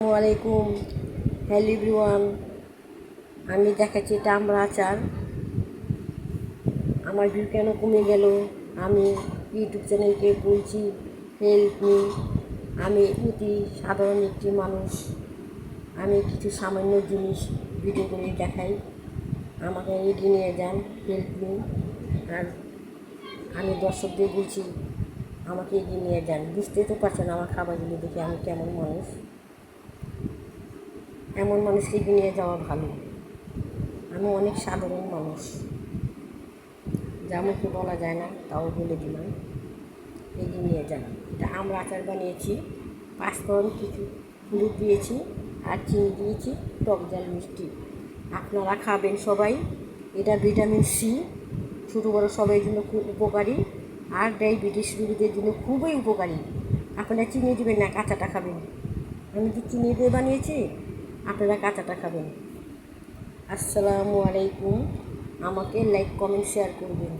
আসসালামু আলাইকুম। Hello everyone, আমি দেখাচ্ছি এটা আমরা আচার। আমার ভিউ কেন কমে গেল? আমি ইউটিউব চ্যানেলকে বলছি হেল্প মি। আমি অতি সাধারণ একটি মানুষ, আমি কিছু সামান্য জিনিস ভিডিও করে দেখাই, আমাকে এগিয়ে নিয়ে যান, হেল্প মি। আর আমি দর্শকদের বলছি আমাকে এগিয়ে নিয়ে যান। বুঝতেই তো পারছেন আমার খাবারগুলো দেখে আমি কেমন মানুষ। এমন মানুষকে এগিয়ে নিয়ে যাওয়া ভালো। আমি অনেক সাধারণ মানুষ, যা মুখে বলা যায় না তাও বলে দিলাম, এগিয়ে নিয়ে যান। এটা আমরা আচার বানিয়েছি, পাঁচফোড়ন, কিছু হলুদ দিয়েছি আর চিনি দিয়েছি, টক ঝাল মিষ্টি। আপনারা খাবেন সবাই। এটা ভিটামিন সি, ছোটো বড়ো সবাই জন্য খুব উপকারী, আর ডায়াবেটিস রোগীদের জন্য খুবই উপকারী। আপনারা চিনি দেবেন না, কাঁচাটা খাবেন। আমি তো চিনি দিয়ে বানিয়েছি, আপনারা কাঁচাটা খাবেন। আসসালামু আলাইকুম। আমাকে লাইক কমেন্ট শেয়ার করবেন।